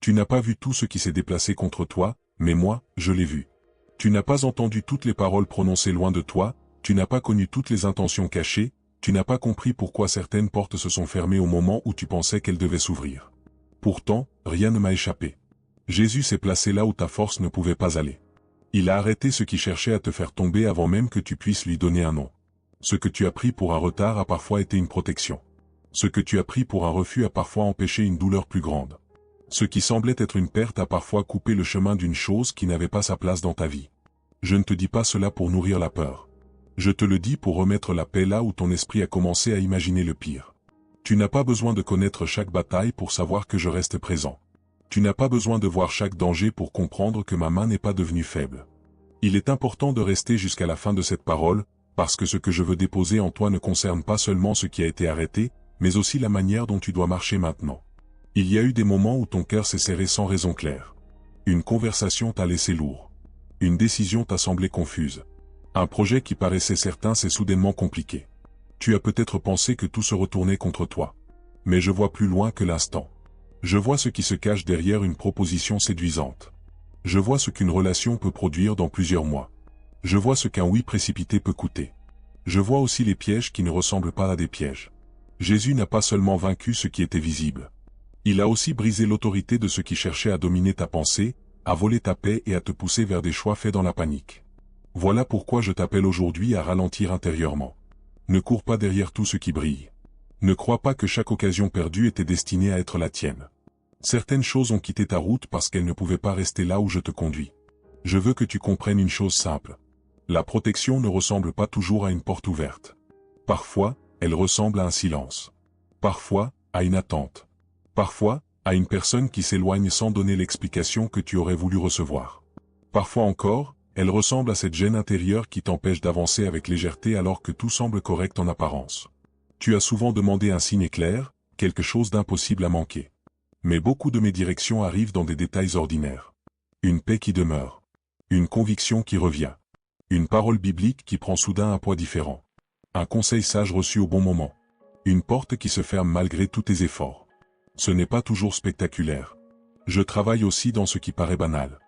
Tu n'as pas vu tout ce qui s'est déplacé contre toi, mais moi, je l'ai vu. Tu n'as pas entendu toutes les paroles prononcées loin de toi, tu n'as pas connu toutes les intentions cachées, tu n'as pas compris pourquoi certaines portes se sont fermées au moment où tu pensais qu'elles devaient s'ouvrir. Pourtant, rien ne m'a échappé. Jésus s'est placé là où ta force ne pouvait pas aller. Il a arrêté ce qui cherchait à te faire tomber avant même que tu puisses lui donner un nom. Ce que tu as pris pour un retard a parfois été une protection. Ce que tu as pris pour un refus a parfois empêché une douleur plus grande. Ce qui semblait être une perte a parfois coupé le chemin d'une chose qui n'avait pas sa place dans ta vie. Je ne te dis pas cela pour nourrir la peur. Je te le dis pour remettre la paix là où ton esprit a commencé à imaginer le pire. Tu n'as pas besoin de connaître chaque bataille pour savoir que je reste présent. Tu n'as pas besoin de voir chaque danger pour comprendre que ma main n'est pas devenue faible. Il est important de rester jusqu'à la fin de cette parole, parce que ce que je veux déposer en toi ne concerne pas seulement ce qui a été arrêté, mais aussi la manière dont tu dois marcher maintenant. Il y a eu des moments où ton cœur s'est serré sans raison claire. Une conversation t'a laissé lourd. Une décision t'a semblé confuse. Un projet qui paraissait certain s'est soudainement compliqué. Tu as peut-être pensé que tout se retournait contre toi. Mais je vois plus loin que l'instant. Je vois ce qui se cache derrière une proposition séduisante. Je vois ce qu'une relation peut produire dans plusieurs mois. Je vois ce qu'un oui précipité peut coûter. Je vois aussi les pièges qui ne ressemblent pas à des pièges. Jésus n'a pas seulement vaincu ce qui était visible. Il a aussi brisé l'autorité de ce qui cherchait à dominer ta pensée, à voler ta paix et à te pousser vers des choix faits dans la panique. Voilà pourquoi je t'appelle aujourd'hui à ralentir intérieurement. Ne cours pas derrière tout ce qui brille. Ne crois pas que chaque occasion perdue était destinée à être la tienne. Certaines choses ont quitté ta route parce qu'elles ne pouvaient pas rester là où je te conduis. Je veux que tu comprennes une chose simple. La protection ne ressemble pas toujours à une porte ouverte. Parfois, elle ressemble à un silence. Parfois, à une attente. Parfois, à une personne qui s'éloigne sans donner l'explication que tu aurais voulu recevoir. Parfois encore, elle ressemble à cette gêne intérieure qui t'empêche d'avancer avec légèreté alors que tout semble correct en apparence. Tu as souvent demandé un signe clair, quelque chose d'impossible à manquer. Mais beaucoup de mes directions arrivent dans des détails ordinaires. Une paix qui demeure. Une conviction qui revient. Une parole biblique qui prend soudain un poids différent. Un conseil sage reçu au bon moment. Une porte qui se ferme malgré tous tes efforts. Ce n'est pas toujours spectaculaire. Je travaille aussi dans ce qui paraît banal.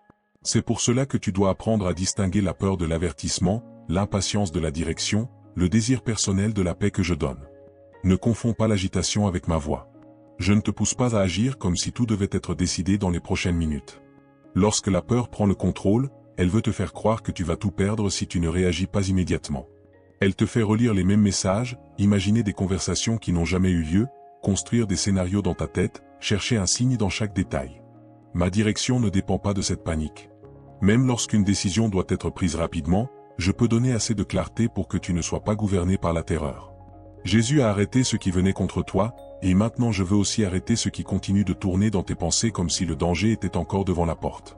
C'est pour cela que tu dois apprendre à distinguer la peur de l'avertissement, l'impatience de la direction, le désir personnel de la paix que je donne. Ne confonds pas l'agitation avec ma voix. Je ne te pousse pas à agir comme si tout devait être décidé dans les prochaines minutes. Lorsque la peur prend le contrôle, elle veut te faire croire que tu vas tout perdre si tu ne réagis pas immédiatement. Elle te fait relire les mêmes messages, imaginer des conversations qui n'ont jamais eu lieu, construire des scénarios dans ta tête, chercher un signe dans chaque détail. Ma direction ne dépend pas de cette panique. Même lorsqu'une décision doit être prise rapidement, je peux donner assez de clarté pour que tu ne sois pas gouverné par la terreur. Jésus a arrêté ce qui venait contre toi, et maintenant je veux aussi arrêter ce qui continue de tourner dans tes pensées comme si le danger était encore devant la porte.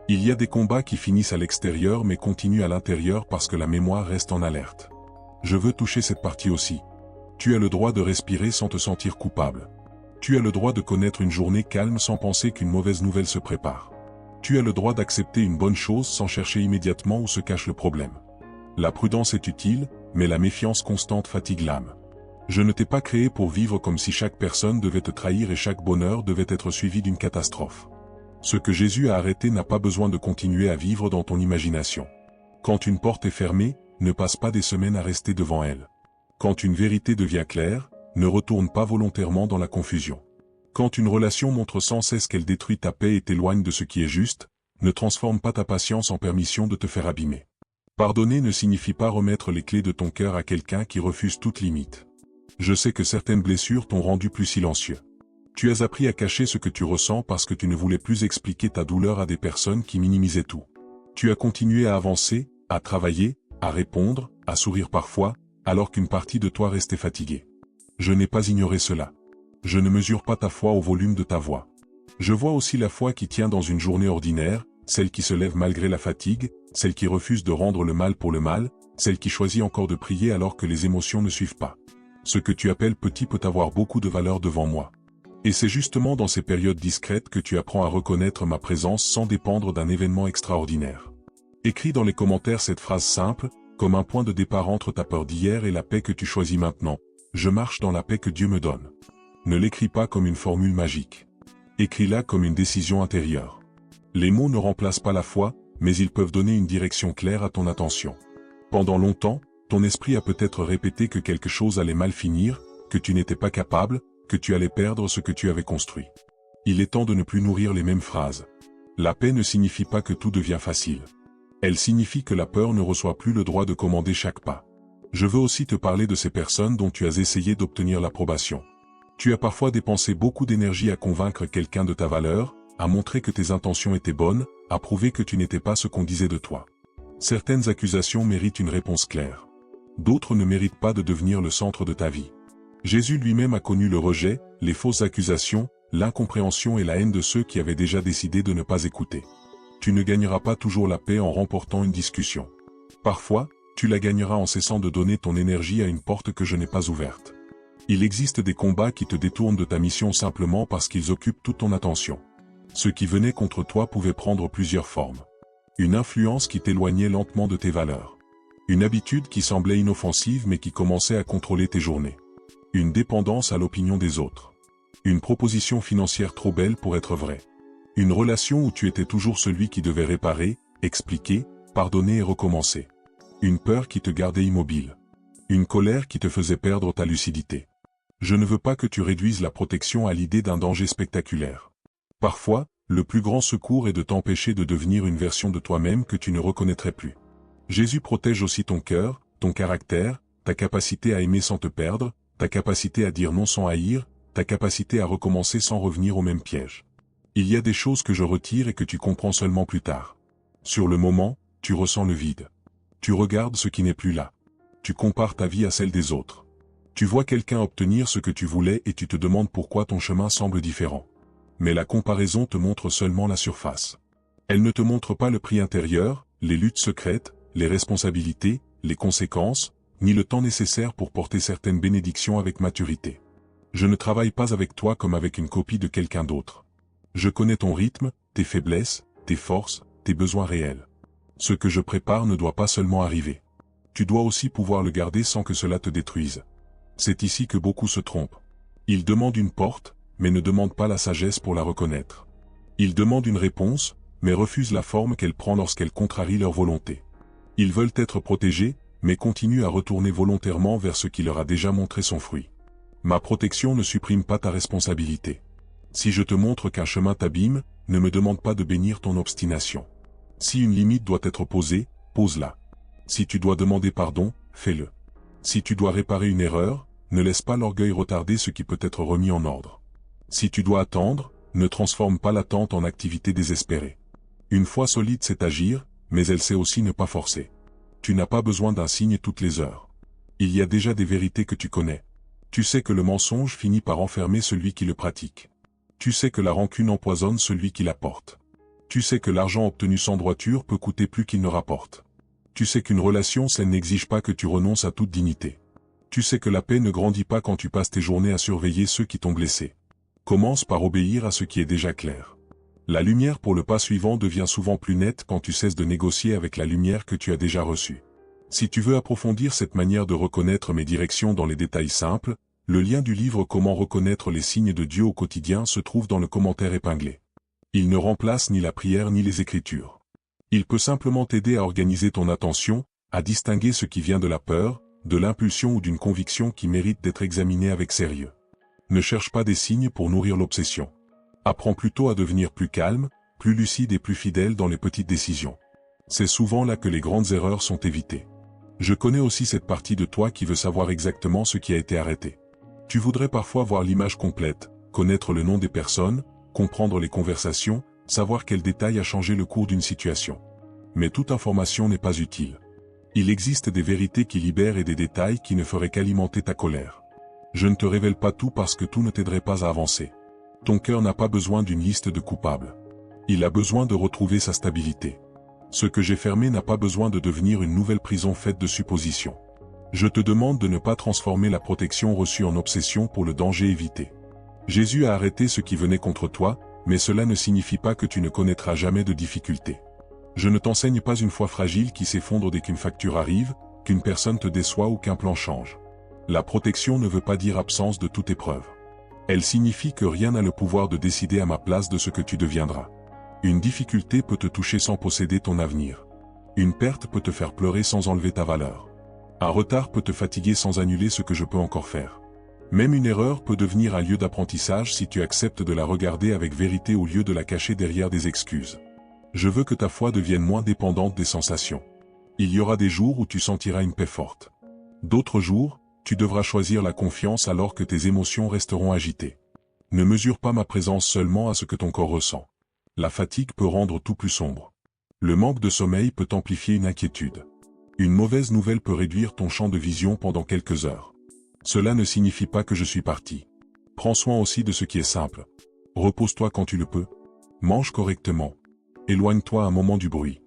Il y a des combats qui finissent à l'extérieur mais continuent à l'intérieur parce que la mémoire reste en alerte. Je veux toucher cette partie aussi. Tu as le droit de respirer sans te sentir coupable. Tu as le droit de connaître une journée calme sans penser qu'une mauvaise nouvelle se prépare. Tu as le droit d'accepter une bonne chose sans chercher immédiatement où se cache le problème. La prudence est utile, mais la méfiance constante fatigue l'âme. Je ne t'ai pas créé pour vivre comme si chaque personne devait te trahir et chaque bonheur devait être suivi d'une catastrophe. Ce que Jésus a arrêté n'a pas besoin de continuer à vivre dans ton imagination. Quand une porte est fermée, ne passe pas des semaines à rester devant elle. Quand une vérité devient claire, ne retourne pas volontairement dans la confusion. Quand une relation montre sans cesse qu'elle détruit ta paix et t'éloigne de ce qui est juste, ne transforme pas ta patience en permission de te faire abîmer. Pardonner ne signifie pas remettre les clés de ton cœur à quelqu'un qui refuse toute limite. Je sais que certaines blessures t'ont rendu plus silencieux. Tu as appris à cacher ce que tu ressens parce que tu ne voulais plus expliquer ta douleur à des personnes qui minimisaient tout. Tu as continué à avancer, à travailler, à répondre, à sourire parfois, alors qu'une partie de toi restait fatiguée. Je n'ai pas ignoré cela. Je ne mesure pas ta foi au volume de ta voix. Je vois aussi la foi qui tient dans une journée ordinaire, celle qui se lève malgré la fatigue, celle qui refuse de rendre le mal pour le mal, celle qui choisit encore de prier alors que les émotions ne suivent pas. Ce que tu appelles petit peut avoir beaucoup de valeur devant moi. Et c'est justement dans ces périodes discrètes que tu apprends à reconnaître ma présence sans dépendre d'un événement extraordinaire. Écris dans les commentaires cette phrase simple, comme un point de départ entre ta peur d'hier et la paix que tu choisis maintenant. Je marche dans la paix que Dieu me donne. Ne l'écris pas comme une formule magique. Écris-la comme une décision intérieure. Les mots ne remplacent pas la foi, mais ils peuvent donner une direction claire à ton attention. Pendant longtemps, ton esprit a peut-être répété que quelque chose allait mal finir, que tu n'étais pas capable, que tu allais perdre ce que tu avais construit. Il est temps de ne plus nourrir les mêmes phrases. La paix ne signifie pas que tout devient facile. Elle signifie que la peur ne reçoit plus le droit de commander chaque pas. Je veux aussi te parler de ces personnes dont tu as essayé d'obtenir l'approbation. Tu as parfois dépensé beaucoup d'énergie à convaincre quelqu'un de ta valeur, à montrer que tes intentions étaient bonnes, à prouver que tu n'étais pas ce qu'on disait de toi. Certaines accusations méritent une réponse claire. D'autres ne méritent pas de devenir le centre de ta vie. Jésus lui-même a connu le rejet, les fausses accusations, l'incompréhension et la haine de ceux qui avaient déjà décidé de ne pas écouter. Tu ne gagneras pas toujours la paix en remportant une discussion. Parfois, tu la gagneras en cessant de donner ton énergie à une porte que je n'ai pas ouverte. Il existe des combats qui te détournent de ta mission simplement parce qu'ils occupent toute ton attention. Ce qui venait contre toi pouvait prendre plusieurs formes. Une influence qui t'éloignait lentement de tes valeurs. Une habitude qui semblait inoffensive mais qui commençait à contrôler tes journées. Une dépendance à l'opinion des autres. Une proposition financière trop belle pour être vraie. Une relation où tu étais toujours celui qui devait réparer, expliquer, pardonner et recommencer. Une peur qui te gardait immobile. Une colère qui te faisait perdre ta lucidité. Je ne veux pas que tu réduises la protection à l'idée d'un danger spectaculaire. Parfois, le plus grand secours est de t'empêcher de devenir une version de toi-même que tu ne reconnaîtrais plus. Jésus protège aussi ton cœur, ton caractère, ta capacité à aimer sans te perdre, ta capacité à dire non sans haïr, ta capacité à recommencer sans revenir au même piège. Il y a des choses que je retire et que tu comprends seulement plus tard. Sur le moment, tu ressens le vide. Tu regardes ce qui n'est plus là. Tu compares ta vie à celle des autres. Tu vois quelqu'un obtenir ce que tu voulais et tu te demandes pourquoi ton chemin semble différent. Mais la comparaison te montre seulement la surface. Elle ne te montre pas le prix intérieur, les luttes secrètes, les responsabilités, les conséquences, ni le temps nécessaire pour porter certaines bénédictions avec maturité. Je ne travaille pas avec toi comme avec une copie de quelqu'un d'autre. Je connais ton rythme, tes faiblesses, tes forces, tes besoins réels. Ce que je prépare ne doit pas seulement arriver. Tu dois aussi pouvoir le garder sans que cela te détruise. C'est ici que beaucoup se trompent. Ils demandent une porte, mais ne demandent pas la sagesse pour la reconnaître. Ils demandent une réponse, mais refusent la forme qu'elle prend lorsqu'elle contrarie leur volonté. Ils veulent être protégés, mais continuent à retourner volontairement vers ce qui leur a déjà montré son fruit. Ma protection ne supprime pas ta responsabilité. Si je te montre qu'un chemin t'abîme, ne me demande pas de bénir ton obstination. Si une limite doit être posée, pose-la. Si tu dois demander pardon, fais-le. Si tu dois réparer une erreur, ne laisse pas l'orgueil retarder ce qui peut être remis en ordre. Si tu dois attendre, ne transforme pas l'attente en activité désespérée. Une foi solide sait agir, mais elle sait aussi ne pas forcer. Tu n'as pas besoin d'un signe toutes les heures. Il y a déjà des vérités que tu connais. Tu sais que le mensonge finit par enfermer celui qui le pratique. Tu sais que la rancune empoisonne celui qui la porte. Tu sais que l'argent obtenu sans droiture peut coûter plus qu'il ne rapporte. Tu sais qu'une relation saine n'exige pas que tu renonces à toute dignité. Tu sais que la paix ne grandit pas quand tu passes tes journées à surveiller ceux qui t'ont blessé. Commence par obéir à ce qui est déjà clair. La lumière pour le pas suivant devient souvent plus nette quand tu cesses de négocier avec la lumière que tu as déjà reçue. Si tu veux approfondir cette manière de reconnaître mes directions dans les détails simples, le lien du livre Comment reconnaître les signes de Dieu au quotidien se trouve dans le commentaire épinglé. Il ne remplace ni la prière ni les écritures. Il peut simplement t'aider à organiser ton attention, à distinguer ce qui vient de la peur, de l'impulsion ou d'une conviction qui mérite d'être examinée avec sérieux. Ne cherche pas des signes pour nourrir l'obsession. Apprends plutôt à devenir plus calme, plus lucide et plus fidèle dans les petites décisions. C'est souvent là que les grandes erreurs sont évitées. Je connais aussi cette partie de toi qui veut savoir exactement ce qui a été arrêté. Tu voudrais parfois voir l'image complète, connaître le nom des personnes, comprendre les conversations, savoir quel détail a changé le cours d'une situation. Mais toute information n'est pas utile. Il existe des vérités qui libèrent et des détails qui ne feraient qu'alimenter ta colère. Je ne te révèle pas tout parce que tout ne t'aiderait pas à avancer. Ton cœur n'a pas besoin d'une liste de coupables. Il a besoin de retrouver sa stabilité. Ce que j'ai fermé n'a pas besoin de devenir une nouvelle prison faite de suppositions. Je te demande de ne pas transformer la protection reçue en obsession pour le danger évité. Jésus a arrêté ce qui venait contre toi, mais cela ne signifie pas que tu ne connaîtras jamais de difficultés. Je ne t'enseigne pas une foi fragile qui s'effondre dès qu'une facture arrive, qu'une personne te déçoit ou qu'un plan change. La protection ne veut pas dire absence de toute épreuve. Elle signifie que rien n'a le pouvoir de décider à ma place de ce que tu deviendras. Une difficulté peut te toucher sans posséder ton avenir. Une perte peut te faire pleurer sans enlever ta valeur. Un retard peut te fatiguer sans annuler ce que je peux encore faire. Même une erreur peut devenir un lieu d'apprentissage si tu acceptes de la regarder avec vérité au lieu de la cacher derrière des excuses. Je veux que ta foi devienne moins dépendante des sensations. Il y aura des jours où tu sentiras une paix forte. D'autres jours, tu devras choisir la confiance alors que tes émotions resteront agitées. Ne mesure pas ma présence seulement à ce que ton corps ressent. La fatigue peut rendre tout plus sombre. Le manque de sommeil peut amplifier une inquiétude. Une mauvaise nouvelle peut réduire ton champ de vision pendant quelques heures. Cela ne signifie pas que je suis parti. Prends soin aussi de ce qui est simple. Repose-toi quand tu le peux. Mange correctement. Éloigne-toi un moment du bruit.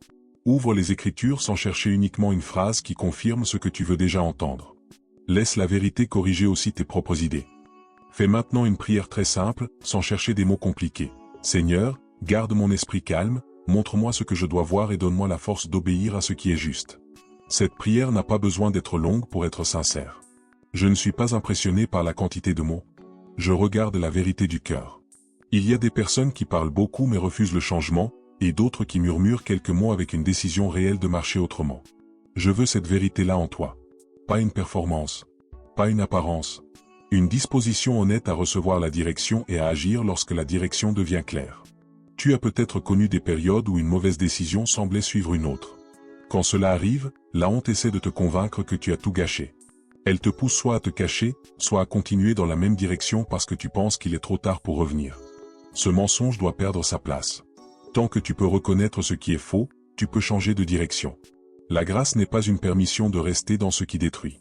Ouvre les Écritures sans chercher uniquement une phrase qui confirme ce que tu veux déjà entendre. Laisse la vérité corriger aussi tes propres idées. Fais maintenant une prière très simple, sans chercher des mots compliqués. Seigneur, garde mon esprit calme, montre-moi ce que je dois voir et donne-moi la force d'obéir à ce qui est juste. Cette prière n'a pas besoin d'être longue pour être sincère. Je ne suis pas impressionné par la quantité de mots. Je regarde la vérité du cœur. Il y a des personnes qui parlent beaucoup mais refusent le changement, et d'autres qui murmurent quelques mots avec une décision réelle de marcher autrement. Je veux cette vérité-là en toi. Pas une performance. Pas une apparence. Une disposition honnête à recevoir la direction et à agir lorsque la direction devient claire. Tu as peut-être connu des périodes où une mauvaise décision semblait suivre une autre. Quand cela arrive, la honte essaie de te convaincre que tu as tout gâché. Elle te pousse soit à te cacher, soit à continuer dans la même direction parce que tu penses qu'il est trop tard pour revenir. Ce mensonge doit perdre sa place. Tant que tu peux reconnaître ce qui est faux, tu peux changer de direction. La grâce n'est pas une permission de rester dans ce qui détruit.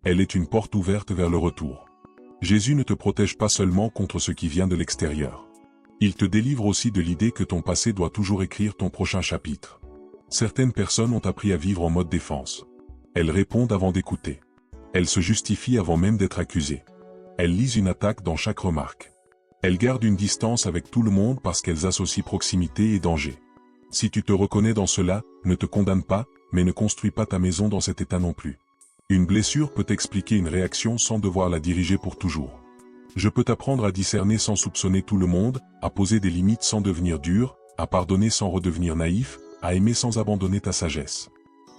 Elle est une porte ouverte vers le retour. Jésus ne te protège pas seulement contre ce qui vient de l'extérieur. Il te délivre aussi de l'idée que ton passé doit toujours écrire ton prochain chapitre. Certaines personnes ont appris à vivre en mode défense. Elles répondent avant d'écouter. Elles se justifient avant même d'être accusées. Elles lisent une attaque dans chaque remarque. Elles gardent une distance avec tout le monde parce qu'elles associent proximité et danger. Si tu te reconnais dans cela, ne te condamne pas, mais ne construis pas ta maison dans cet état non plus. Une blessure peut expliquer une réaction sans devoir la diriger pour toujours. Je peux t'apprendre à discerner sans soupçonner tout le monde, à poser des limites sans devenir dur, à pardonner sans redevenir naïf, à aimer sans abandonner ta sagesse.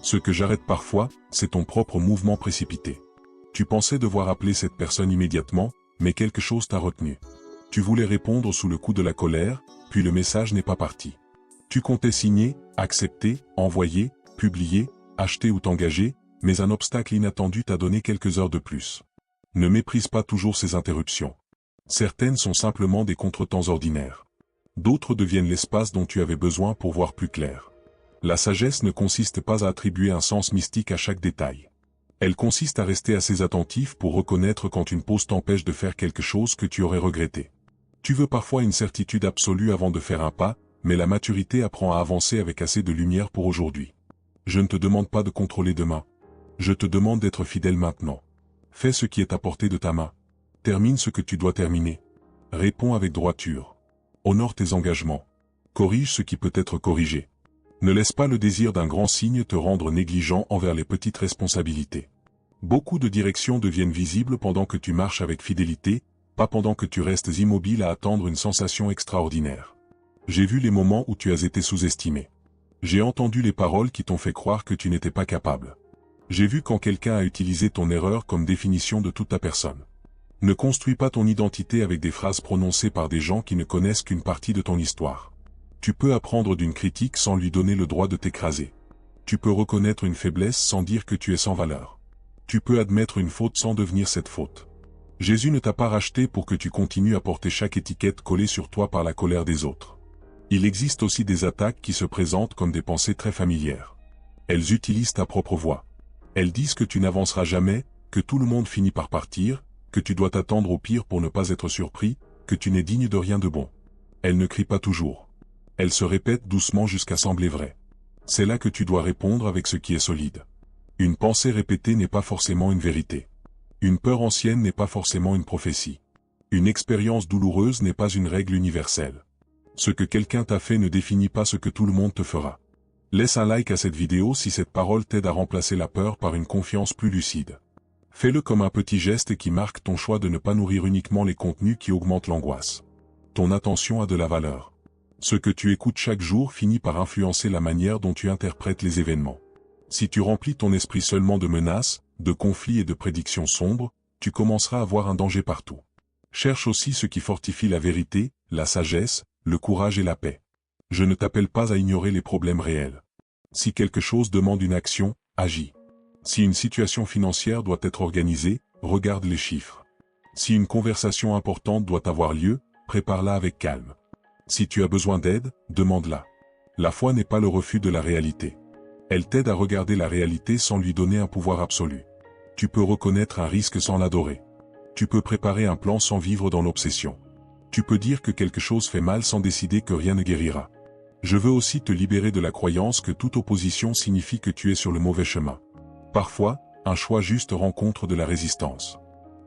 Ce que j'arrête parfois, c'est ton propre mouvement précipité. Tu pensais devoir appeler cette personne immédiatement, mais quelque chose t'a retenu. Tu voulais répondre sous le coup de la colère, puis le message n'est pas parti. Tu comptais signer, accepter, envoyer, publier, acheter ou t'engager, mais un obstacle inattendu t'a donné quelques heures de plus. Ne méprise pas toujours ces interruptions. Certaines sont simplement des contretemps ordinaires. D'autres deviennent l'espace dont tu avais besoin pour voir plus clair. La sagesse ne consiste pas à attribuer un sens mystique à chaque détail. Elle consiste à rester assez attentif pour reconnaître quand une pause t'empêche de faire quelque chose que tu aurais regretté. Tu veux parfois une certitude absolue avant de faire un pas, mais la maturité apprend à avancer avec assez de lumière pour aujourd'hui. Je ne te demande pas de contrôler demain. Je te demande d'être fidèle maintenant. Fais ce qui est à portée de ta main. Termine ce que tu dois terminer. Réponds avec droiture. Honore tes engagements. Corrige ce qui peut être corrigé. Ne laisse pas le désir d'un grand signe te rendre négligent envers les petites responsabilités. Beaucoup de directions deviennent visibles pendant que tu marches avec fidélité, pas pendant que tu restes immobile à attendre une sensation extraordinaire. J'ai vu les moments où tu as été sous-estimé. J'ai entendu les paroles qui t'ont fait croire que tu n'étais pas capable. J'ai vu quand quelqu'un a utilisé ton erreur comme définition de toute ta personne. Ne construis pas ton identité avec des phrases prononcées par des gens qui ne connaissent qu'une partie de ton histoire. Tu peux apprendre d'une critique sans lui donner le droit de t'écraser. Tu peux reconnaître une faiblesse sans dire que tu es sans valeur. Tu peux admettre une faute sans devenir cette faute. Jésus ne t'a pas racheté pour que tu continues à porter chaque étiquette collée sur toi par la colère des autres. Il existe aussi des attaques qui se présentent comme des pensées très familières. Elles utilisent ta propre voix. Elles disent que tu n'avanceras jamais, que tout le monde finit par partir, que tu dois t'attendre au pire pour ne pas être surpris, que tu n'es digne de rien de bon. Elles ne crient pas toujours. Elles se répètent doucement jusqu'à sembler vraies. C'est là que tu dois répondre avec ce qui est solide. Une pensée répétée n'est pas forcément une vérité. Une peur ancienne n'est pas forcément une prophétie. Une expérience douloureuse n'est pas une règle universelle. Ce que quelqu'un t'a fait ne définit pas ce que tout le monde te fera. Laisse un like à cette vidéo si cette parole t'aide à remplacer la peur par une confiance plus lucide. Fais-le comme un petit geste qui marque ton choix de ne pas nourrir uniquement les contenus qui augmentent l'angoisse. Ton attention a de la valeur. Ce que tu écoutes chaque jour finit par influencer la manière dont tu interprètes les événements. Si tu remplis ton esprit seulement de menaces, de conflits et de prédictions sombres, tu commenceras à voir un danger partout. Cherche aussi ce qui fortifie la vérité, la sagesse, le courage et la paix. Je ne t'appelle pas à ignorer les problèmes réels. Si quelque chose demande une action, agis. Si une situation financière doit être organisée, regarde les chiffres. Si une conversation importante doit avoir lieu, prépare-la avec calme. Si tu as besoin d'aide, demande-la. La foi n'est pas le refus de la réalité. Elle t'aide à regarder la réalité sans lui donner un pouvoir absolu. Tu peux reconnaître un risque sans l'adorer. Tu peux préparer un plan sans vivre dans l'obsession. Tu peux dire que quelque chose fait mal sans décider que rien ne guérira. Je veux aussi te libérer de la croyance que toute opposition signifie que tu es sur le mauvais chemin. Parfois, un choix juste rencontre de la résistance.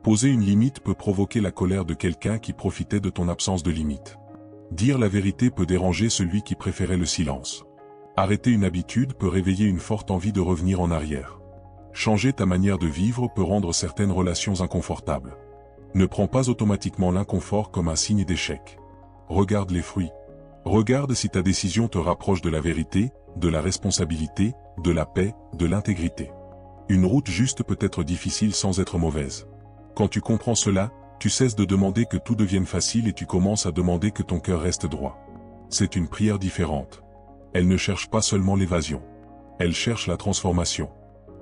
Poser une limite peut provoquer la colère de quelqu'un qui profitait de ton absence de limite. Dire la vérité peut déranger celui qui préférait le silence. Arrêter une habitude peut réveiller une forte envie de revenir en arrière. Changer ta manière de vivre peut rendre certaines relations inconfortables. Ne prends pas automatiquement l'inconfort comme un signe d'échec. Regarde les fruits. Regarde si ta décision te rapproche de la vérité, de la responsabilité, de la paix, de l'intégrité. Une route juste peut être difficile sans être mauvaise. Quand tu comprends cela, tu cesses de demander que tout devienne facile et tu commences à demander que ton cœur reste droit. C'est une prière différente. Elle ne cherche pas seulement l'évasion. Elle cherche la transformation.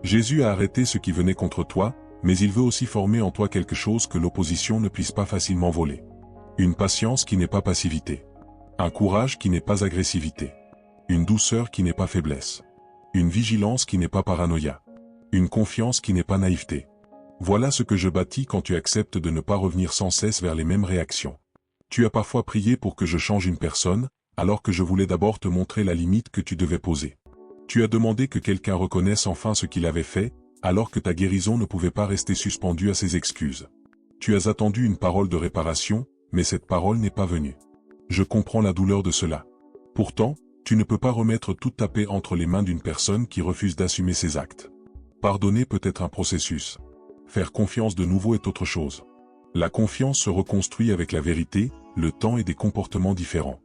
Jésus a arrêté ce qui venait contre toi, mais il veut aussi former en toi quelque chose que l'opposition ne puisse pas facilement voler. Une patience qui n'est pas passivité. Un courage qui n'est pas agressivité. Une douceur qui n'est pas faiblesse. Une vigilance qui n'est pas paranoïa. Une confiance qui n'est pas naïveté. Voilà ce que je bâtis quand tu acceptes de ne pas revenir sans cesse vers les mêmes réactions. Tu as parfois prié pour que je change une personne, alors que je voulais d'abord te montrer la limite que tu devais poser. Tu as demandé que quelqu'un reconnaisse enfin ce qu'il avait fait, alors que ta guérison ne pouvait pas rester suspendue à ses excuses. Tu as attendu une parole de réparation, mais cette parole n'est pas venue. Je comprends la douleur de cela. Pourtant, tu ne peux pas remettre toute ta paix entre les mains d'une personne qui refuse d'assumer ses actes. Pardonner peut être un processus. Faire confiance de nouveau est autre chose. La confiance se reconstruit avec la vérité, le temps et des comportements différents.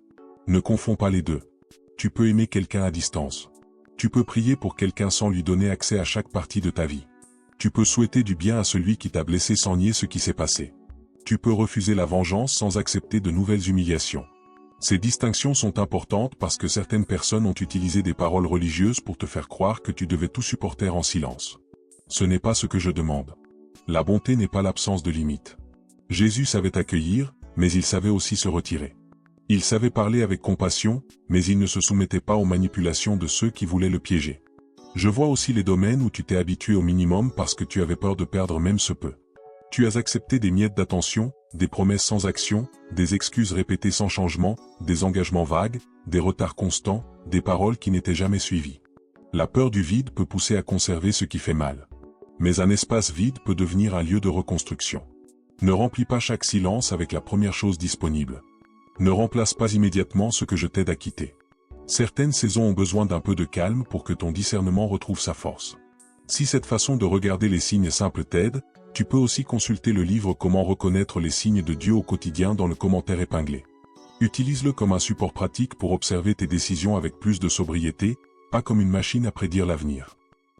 Ne confonds pas les deux. Tu peux aimer quelqu'un à distance. Tu peux prier pour quelqu'un sans lui donner accès à chaque partie de ta vie. Tu peux souhaiter du bien à celui qui t'a blessé sans nier ce qui s'est passé. Tu peux refuser la vengeance sans accepter de nouvelles humiliations. Ces distinctions sont importantes parce que certaines personnes ont utilisé des paroles religieuses pour te faire croire que tu devais tout supporter en silence. Ce n'est pas ce que je demande. La bonté n'est pas l'absence de limites. Jésus savait accueillir, mais il savait aussi se retirer. Il savait parler avec compassion, mais il ne se soumettait pas aux manipulations de ceux qui voulaient le piéger. Je vois aussi les domaines où tu t'es habitué au minimum parce que tu avais peur de perdre même ce peu. Tu as accepté des miettes d'attention, des promesses sans action, des excuses répétées sans changement, des engagements vagues, des retards constants, des paroles qui n'étaient jamais suivies. La peur du vide peut pousser à conserver ce qui fait mal. Mais un espace vide peut devenir un lieu de reconstruction. Ne remplis pas chaque silence avec la première chose disponible. Ne remplace pas immédiatement ce que je t'aide à quitter. Certaines saisons ont besoin d'un peu de calme pour que ton discernement retrouve sa force. Si cette façon de regarder les signes simples t'aide, tu peux aussi consulter le livre Comment reconnaître les signes de Dieu au quotidien dans le commentaire épinglé. Utilise-le comme un support pratique pour observer tes décisions avec plus de sobriété, pas comme une machine à prédire l'avenir.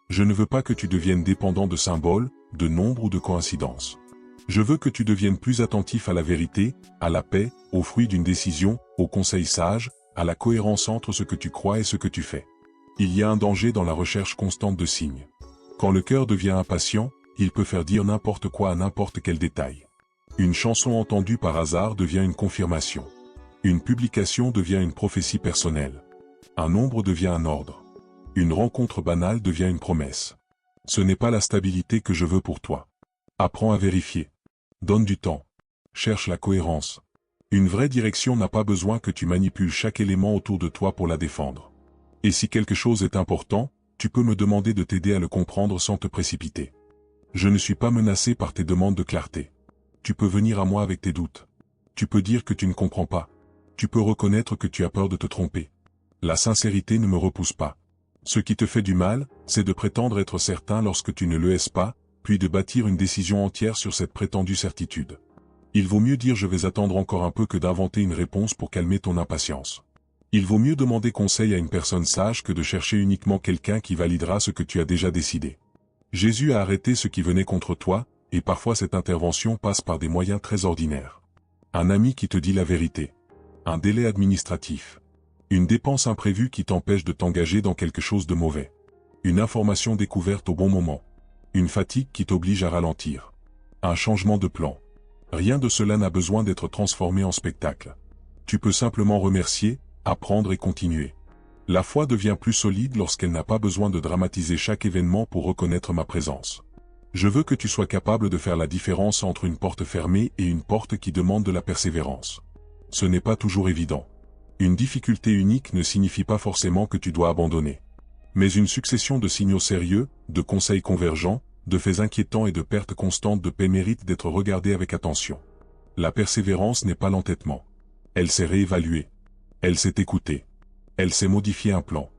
Je ne veux pas que tu deviennes dépendant de symboles, de nombres ou de coïncidences. Je veux que tu deviennes plus attentif à la vérité, à la paix, aux fruits d'une décision, aux conseils sages, à la cohérence entre ce que tu crois et ce que tu fais. Il y a un danger dans la recherche constante de signes. Quand le cœur devient impatient, il peut faire dire n'importe quoi à n'importe quel détail. Une chanson entendue par hasard devient une confirmation. Une publication devient une prophétie personnelle. Un nombre devient un ordre. Une rencontre banale devient une promesse. Ce n'est pas la stabilité que je veux pour toi. Apprends à vérifier. Donne du temps. Cherche la cohérence. Une vraie direction n'a pas besoin que tu manipules chaque élément autour de toi pour la défendre. Et si quelque chose est important, tu peux me demander de t'aider à le comprendre sans te précipiter. Je ne suis pas menacé par tes demandes de clarté. Tu peux venir à moi avec tes doutes. Tu peux dire que tu ne comprends pas. Tu peux reconnaître que tu as peur de te tromper. La sincérité ne me repousse pas. Ce qui te fait du mal, c'est de prétendre être certain lorsque tu ne le es pas, puis de bâtir une décision entière sur cette prétendue certitude. Il vaut mieux dire je vais attendre encore un peu que d'inventer une réponse pour calmer ton impatience. Il vaut mieux demander conseil à une personne sage que de chercher uniquement quelqu'un qui validera ce que tu as déjà décidé. Jésus a arrêté ce qui venait contre toi, et parfois cette intervention passe par des moyens très ordinaires. Un ami qui te dit la vérité. Un délai administratif. Une dépense imprévue qui t'empêche de t'engager dans quelque chose de mauvais. Une information découverte au bon moment. Une fatigue qui t'oblige à ralentir. Un changement de plan. Rien de cela n'a besoin d'être transformé en spectacle. Tu peux simplement remercier, apprendre et continuer. La foi devient plus solide lorsqu'elle n'a pas besoin de dramatiser chaque événement pour reconnaître ma présence. Je veux que tu sois capable de faire la différence entre une porte fermée et une porte qui demande de la persévérance. Ce n'est pas toujours évident. Une difficulté unique ne signifie pas forcément que tu dois abandonner. Mais une succession de signaux sérieux, de conseils convergents, de faits inquiétants et de pertes constantes de paix mérite d'être regardée avec attention. La persévérance n'est pas l'entêtement. Elle sait réévaluer. Elle sait écouter. Elle sait modifier un plan.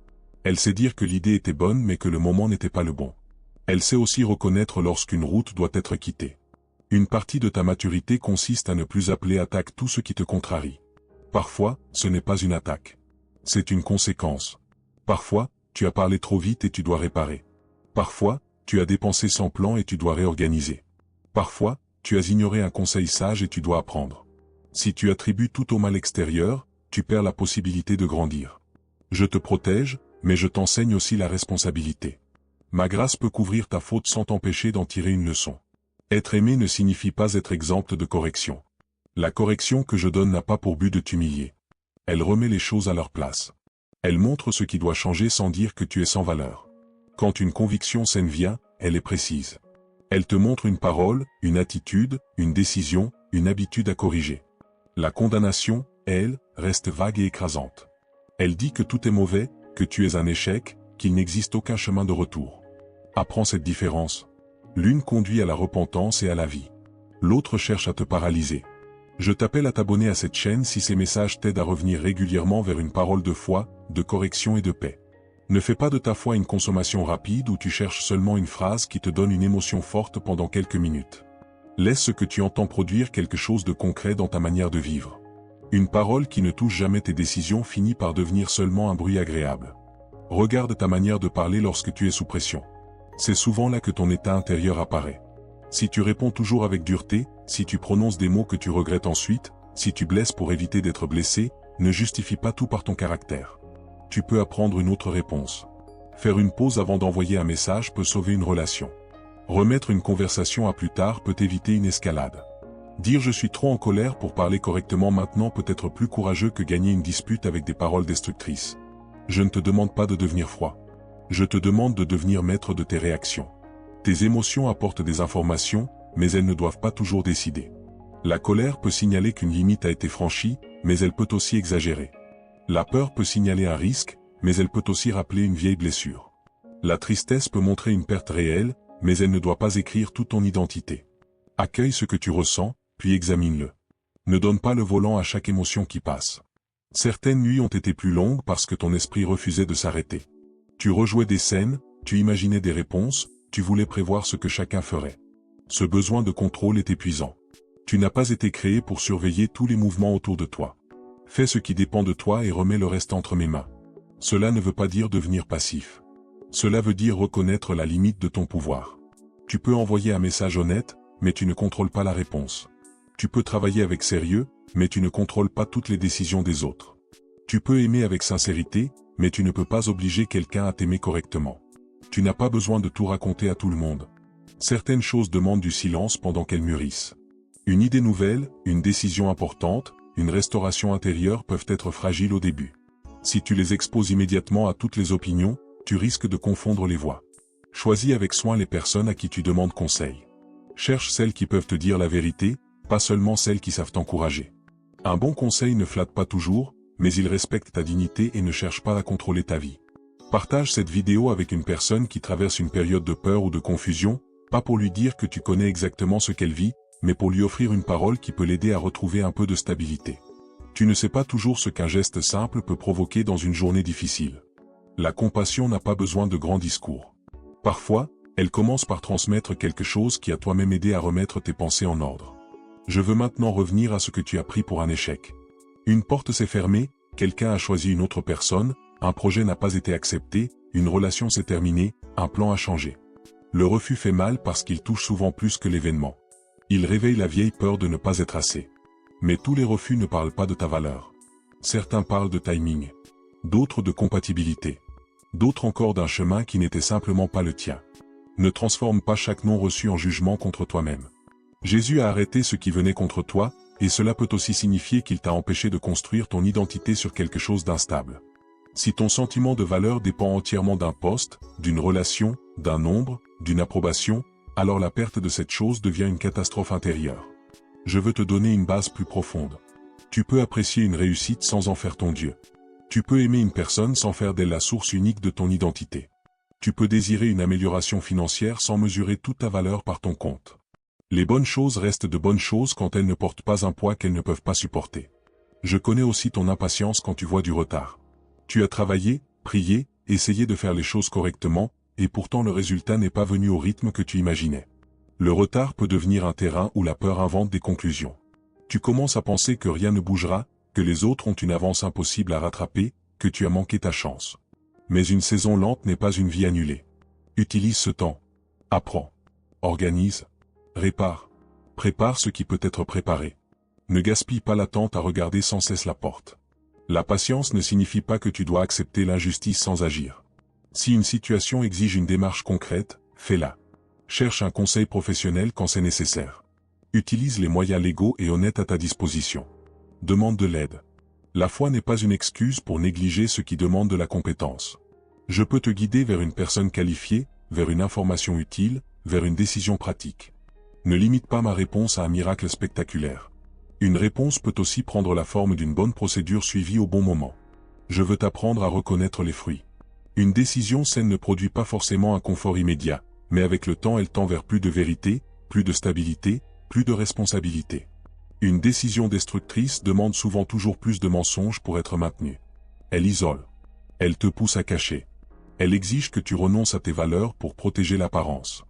Elle sait dire que l'idée était bonne mais que le moment n'était pas le bon. Elle sait aussi reconnaître lorsqu'une route doit être quittée. Une partie de ta maturité consiste à ne plus appeler attaque tout ce qui te contrarie. Parfois, ce n'est pas une attaque. C'est une conséquence. Parfois, tu as parlé trop vite et tu dois réparer. Parfois, tu as dépensé sans plan et tu dois réorganiser. Parfois, tu as ignoré un conseil sage et tu dois apprendre. Si tu attribues tout au mal extérieur, tu perds la possibilité de grandir. Je te protège, mais je t'enseigne aussi la responsabilité. Ma grâce peut couvrir ta faute sans t'empêcher d'en tirer une leçon. Être aimé ne signifie pas être exempt de correction. La correction que je donne n'a pas pour but de t'humilier. Elle remet les choses à leur place. Elle montre ce qui doit changer sans dire que tu es sans valeur. Quand une conviction saine vient, elle est précise. Elle te montre une parole, une attitude, une décision, une habitude à corriger. La condamnation, elle, reste vague et écrasante. Elle dit que tout est mauvais, que tu es un échec, qu'il n'existe aucun chemin de retour. Apprends cette différence. L'une conduit à la repentance et à la vie. L'autre cherche à te paralyser. Je t'appelle à t'abonner à cette chaîne si ces messages t'aident à revenir régulièrement vers une parole de foi, de correction et de paix. Ne fais pas de ta foi une consommation rapide où tu cherches seulement une phrase qui te donne une émotion forte pendant quelques minutes. Laisse ce que tu entends produire quelque chose de concret dans ta manière de vivre. Une parole qui ne touche jamais tes décisions finit par devenir seulement un bruit agréable. Regarde ta manière de parler lorsque tu es sous pression. C'est souvent là que ton état intérieur apparaît. Si tu réponds toujours avec dureté, si tu prononces des mots que tu regrettes ensuite, si tu blesses pour éviter d'être blessé, ne justifie pas tout par ton caractère. Tu peux apprendre une autre réponse. Faire une pause avant d'envoyer un message peut sauver une relation. Remettre une conversation à plus tard peut éviter une escalade. Dire je suis trop en colère pour parler correctement maintenant peut être plus courageux que gagner une dispute avec des paroles destructrices. Je ne te demande pas de devenir froid. Je te demande de devenir maître de tes réactions. Tes émotions apportent des informations, mais elles ne doivent pas toujours décider. La colère peut signaler qu'une limite a été franchie, mais elle peut aussi exagérer. La peur peut signaler un risque, mais elle peut aussi rappeler une vieille blessure. La tristesse peut montrer une perte réelle, mais elle ne doit pas écrire toute ton identité. Accueille ce que tu ressens, puis examine-le. Ne donne pas le volant à chaque émotion qui passe. Certaines nuits ont été plus longues parce que ton esprit refusait de s'arrêter. Tu rejouais des scènes, tu imaginais des réponses, tu voulais prévoir ce que chacun ferait. Ce besoin de contrôle est épuisant. Tu n'as pas été créé pour surveiller tous les mouvements autour de toi. Fais ce qui dépend de toi et remets le reste entre mes mains. Cela ne veut pas dire devenir passif. Cela veut dire reconnaître la limite de ton pouvoir. Tu peux envoyer un message honnête, mais tu ne contrôles pas la réponse. Tu peux travailler avec sérieux, mais tu ne contrôles pas toutes les décisions des autres. Tu peux aimer avec sincérité, mais tu ne peux pas obliger quelqu'un à t'aimer correctement. Tu n'as pas besoin de tout raconter à tout le monde. Certaines choses demandent du silence pendant qu'elles mûrissent. Une idée nouvelle, une décision importante, une restauration intérieure peuvent être fragiles au début. Si tu les exposes immédiatement à toutes les opinions, tu risques de confondre les voix. Choisis avec soin les personnes à qui tu demandes conseil. Cherche celles qui peuvent te dire la vérité, pas seulement celles qui savent t'encourager. Un bon conseil ne flatte pas toujours, mais il respecte ta dignité et ne cherche pas à contrôler ta vie. Partage cette vidéo avec une personne qui traverse une période de peur ou de confusion, pas pour lui dire que tu connais exactement ce qu'elle vit, mais pour lui offrir une parole qui peut l'aider à retrouver un peu de stabilité. Tu ne sais pas toujours ce qu'un geste simple peut provoquer dans une journée difficile. La compassion n'a pas besoin de grands discours. Parfois, Elle commence par transmettre quelque chose qui a toi-même aidé à remettre tes pensées en ordre. Je veux maintenant revenir à ce que tu as pris pour un échec. Une porte s'est fermée, quelqu'un a choisi une autre personne, un projet n'a pas été accepté, une relation s'est terminée, un plan a changé. Le refus fait mal parce qu'il touche souvent plus que l'événement. Il réveille la vieille peur de ne pas être assez. Mais tous les refus ne parlent pas de ta valeur. Certains parlent de timing. D'autres de compatibilité. D'autres encore d'un chemin qui n'était simplement pas le tien. Ne transforme pas chaque non reçu en jugement contre toi-même. Jésus a arrêté ce qui venait contre toi, et cela peut aussi signifier qu'il t'a empêché de construire ton identité sur quelque chose d'instable. Si ton sentiment de valeur dépend entièrement d'un poste, d'une relation, d'un nombre, d'une approbation, alors la perte de cette chose devient une catastrophe intérieure. Je veux te donner une base plus profonde. Tu peux apprécier une réussite sans en faire ton Dieu. Tu peux aimer une personne sans faire d'elle la source unique de ton identité. Tu peux désirer une amélioration financière sans mesurer toute ta valeur par ton compte. Les bonnes choses restent de bonnes choses quand elles ne portent pas un poids qu'elles ne peuvent pas supporter. Je connais aussi ton impatience quand tu vois du retard. Tu as travaillé, prié, essayé de faire les choses correctement, et pourtant le résultat n'est pas venu au rythme que tu imaginais. Le retard peut devenir un terrain où la peur invente des conclusions. Tu commences à penser que rien ne bougera, que les autres ont une avance impossible à rattraper, que tu as manqué ta chance. Mais une saison lente n'est pas une vie annulée. Utilise ce temps. Apprends. Organise. Répare. Prépare ce qui peut être préparé. Ne gaspille pas l'attente à regarder sans cesse la porte. La patience ne signifie pas que tu dois accepter l'injustice sans agir. Si une situation exige une démarche concrète, fais-la. Cherche un conseil professionnel quand c'est nécessaire. Utilise les moyens légaux et honnêtes à ta disposition. Demande de l'aide. La foi n'est pas une excuse pour négliger ce qui demande de la compétence. Je peux te guider vers une personne qualifiée, vers une information utile, vers une décision pratique. Ne limite pas ma réponse à un miracle spectaculaire. Une réponse peut aussi prendre la forme d'une bonne procédure suivie au bon moment. Je veux t'apprendre à reconnaître les fruits. Une décision saine ne produit pas forcément un confort immédiat, mais avec le temps elle tend vers plus de vérité, plus de stabilité, plus de responsabilité. Une décision destructrice demande souvent toujours plus de mensonges pour être maintenue. Elle isole. Elle te pousse à cacher. Elle exige que tu renonces à tes valeurs pour protéger l'apparence.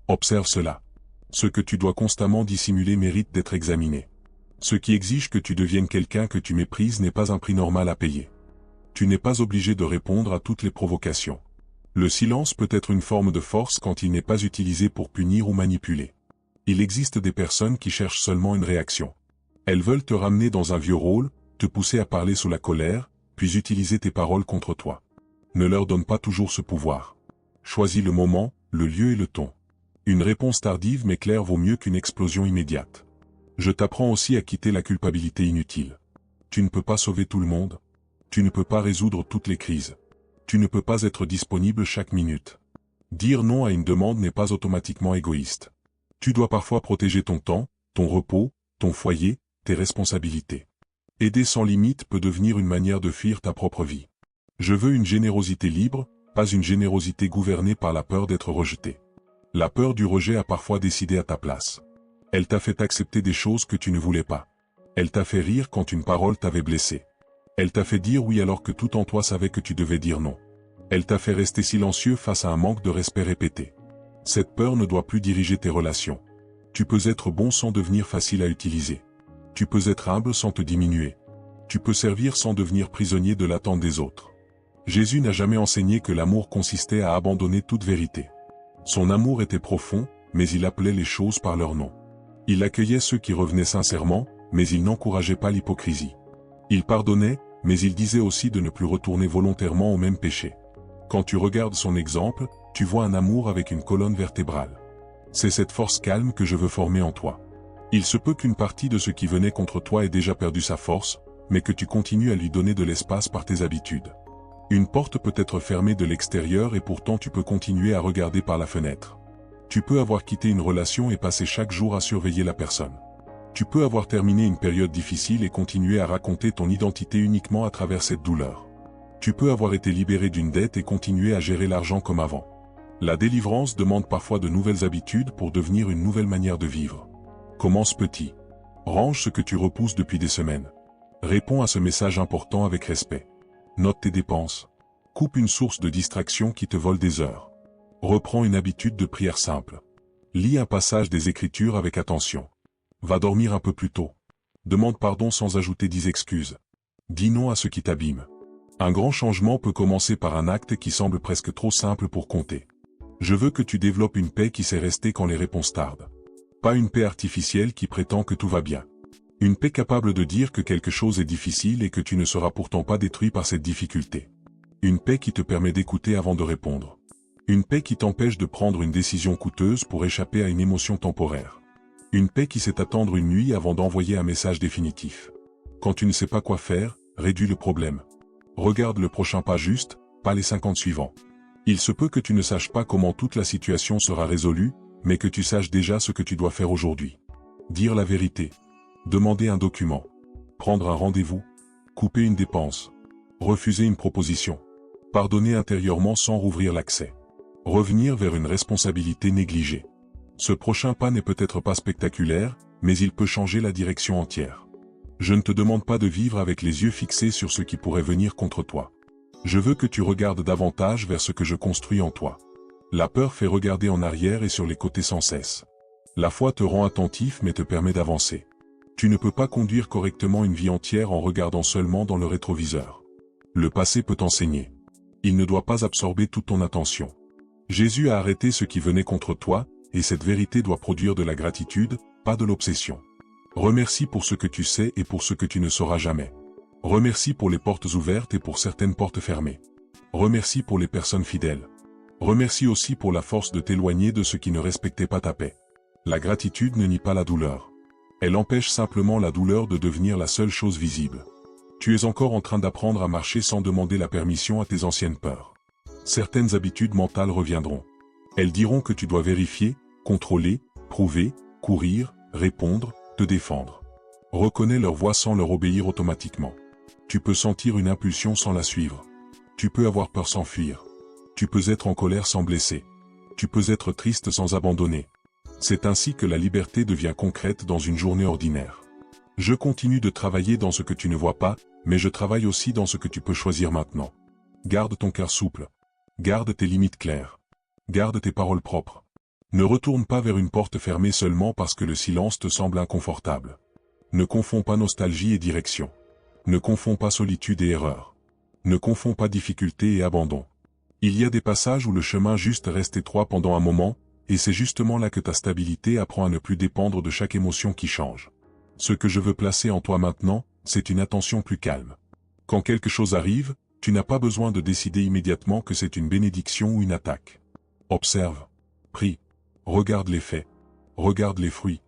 Observe cela. Ce que tu dois constamment dissimuler mérite d'être examiné. Ce qui exige que tu deviennes quelqu'un que tu méprises n'est pas un prix normal à payer. Tu n'es pas obligé de répondre à toutes les provocations. Le silence peut être une forme de force quand il n'est pas utilisé pour punir ou manipuler. Il existe des personnes qui cherchent seulement une réaction. Elles veulent te ramener dans un vieux rôle, te pousser à parler sous la colère, puis utiliser tes paroles contre toi. Ne leur donne pas toujours ce pouvoir. Choisis le moment, le lieu et le ton. Une réponse tardive mais claire vaut mieux qu'une explosion immédiate. Je t'apprends aussi à quitter la culpabilité inutile. Tu ne peux pas sauver tout le monde. Tu ne peux pas résoudre toutes les crises. Tu ne peux pas être disponible chaque minute. Dire non à une demande n'est pas automatiquement égoïste. Tu dois parfois protéger ton temps, ton repos, ton foyer, tes responsabilités. Aider sans limite peut devenir une manière de fuir ta propre vie. Je veux une générosité libre, pas une générosité gouvernée par la peur d'être rejeté. La peur du rejet a parfois décidé à ta place. Elle t'a fait accepter des choses que tu ne voulais pas. Elle t'a fait rire quand une parole t'avait blessé. Elle t'a fait dire oui alors que tout en toi savait que tu devais dire non. Elle t'a fait rester silencieux face à un manque de respect répété. Cette peur ne doit plus diriger tes relations. Tu peux être bon sans devenir facile à utiliser. Tu peux être humble sans te diminuer. Tu peux servir sans devenir prisonnier de l'attente des autres. Jésus n'a jamais enseigné que l'amour consistait à abandonner toute vérité. Son amour était profond, mais il appelait les choses par leur nom. Il accueillait ceux qui revenaient sincèrement, mais il n'encourageait pas l'hypocrisie. Il pardonnait, mais il disait aussi de ne plus retourner volontairement au même péché. Quand tu regardes son exemple, tu vois un amour avec une colonne vertébrale. C'est cette force calme que je veux former en toi. Il se peut qu'une partie de ce qui venait contre toi ait déjà perdu sa force, mais que tu continues à lui donner de l'espace par tes habitudes. Une porte peut être fermée de l'extérieur et pourtant tu peux continuer à regarder par la fenêtre. Tu peux avoir quitté une relation et passer chaque jour à surveiller la personne. Tu peux avoir terminé une période difficile et continuer à raconter ton identité uniquement à travers cette douleur. Tu peux avoir été libéré d'une dette et continuer à gérer l'argent comme avant. La délivrance demande parfois de nouvelles habitudes pour devenir une nouvelle manière de vivre. Commence petit. Range ce que tu repousses depuis des semaines. Réponds à ce message important avec respect. Note tes dépenses. Coupe une source de distraction qui te vole des heures. Reprends une habitude de prière simple. Lis un passage des Écritures avec attention. Va dormir un peu plus tôt. Demande pardon sans ajouter 10 excuses. Dis non à ce qui t'abîme. Un grand changement peut commencer par un acte qui semble presque trop simple pour compter. Je veux que tu développes une paix qui sait rester quand les réponses tardent. Pas une paix artificielle qui prétend que tout va bien. Une paix capable de dire que quelque chose est difficile et que tu ne seras pourtant pas détruit par cette difficulté. Une paix qui te permet d'écouter avant de répondre. Une paix qui t'empêche de prendre une décision coûteuse pour échapper à une émotion temporaire. Une paix qui sait attendre une nuit avant d'envoyer un message définitif. Quand tu ne sais pas quoi faire, réduis le problème. Regarde le prochain pas juste, pas les 50 suivants. Il se peut que tu ne saches pas comment toute la situation sera résolue, mais que tu saches déjà ce que tu dois faire aujourd'hui. Dire la vérité. Demander un document. Prendre un rendez-vous. Couper une dépense. Refuser une proposition. Pardonner intérieurement sans rouvrir l'accès. Revenir vers une responsabilité négligée. Ce prochain pas n'est peut-être pas spectaculaire, mais il peut changer la direction entière. Je ne te demande pas de vivre avec les yeux fixés sur ce qui pourrait venir contre toi. Je veux que tu regardes davantage vers ce que je construis en toi. La peur fait regarder en arrière et sur les côtés sans cesse. La foi te rend attentif mais te permet d'avancer. Tu ne peux pas conduire correctement une vie entière en regardant seulement dans le rétroviseur. Le passé peut t'enseigner. Il ne doit pas absorber toute ton attention. Jésus a arrêté ce qui venait contre toi, et cette vérité doit produire de la gratitude, pas de l'obsession. Remercie pour ce que tu sais et pour ce que tu ne sauras jamais. Remercie pour les portes ouvertes et pour certaines portes fermées. Remercie pour les personnes fidèles. Remercie aussi pour la force de t'éloigner de ce qui ne respectait pas ta paix. La gratitude ne nie pas la douleur. Elle empêche simplement la douleur de devenir la seule chose visible. Tu es encore en train d'apprendre à marcher sans demander la permission à tes anciennes peurs. Certaines habitudes mentales reviendront. Elles diront que tu dois vérifier, contrôler, prouver, courir, répondre, te défendre. Reconnais leur voix sans leur obéir automatiquement. Tu peux sentir une impulsion sans la suivre. Tu peux avoir peur sans fuir. Tu peux être en colère sans blesser. Tu peux être triste sans abandonner. C'est ainsi que la liberté devient concrète dans une journée ordinaire. Je continue de travailler dans ce que tu ne vois pas, mais je travaille aussi dans ce que tu peux choisir maintenant. Garde ton cœur souple. Garde tes limites claires. Garde tes paroles propres. Ne retourne pas vers une porte fermée seulement parce que le silence te semble inconfortable. Ne confonds pas nostalgie et direction. Ne confonds pas solitude et erreur. Ne confonds pas difficulté et abandon. Il y a des passages où le chemin juste reste étroit pendant un moment, et c'est justement là que ta stabilité apprend à ne plus dépendre de chaque émotion qui change. Ce que je veux placer en toi maintenant, c'est une attention plus calme. Quand quelque chose arrive, tu n'as pas besoin de décider immédiatement que c'est une bénédiction ou une attaque. Observe, prie, regarde les faits, regarde les fruits,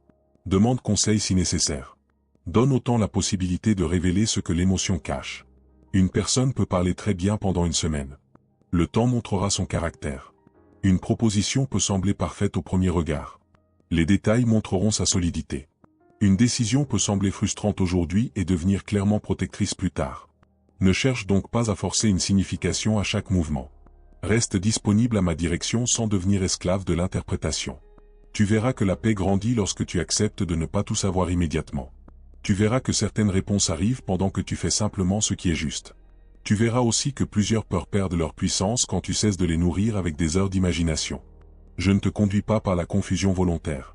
demande conseil si nécessaire. Donne au temps la possibilité de révéler ce que l'émotion cache. Une personne peut parler très bien pendant une semaine. Le temps montrera son caractère. Une proposition peut sembler parfaite au premier regard. Les détails montreront sa solidité. Une décision peut sembler frustrante aujourd'hui et devenir clairement protectrice plus tard. Ne cherche donc pas à forcer une signification à chaque mouvement. Reste disponible à ma direction sans devenir esclave de l'interprétation. Tu verras que la paix grandit lorsque tu acceptes de ne pas tout savoir immédiatement. Tu verras que certaines réponses arrivent pendant que tu fais simplement ce qui est juste. Tu verras aussi que plusieurs peurs perdent leur puissance quand tu cesses de les nourrir avec des heures d'imagination. Je ne te conduis pas par la confusion volontaire.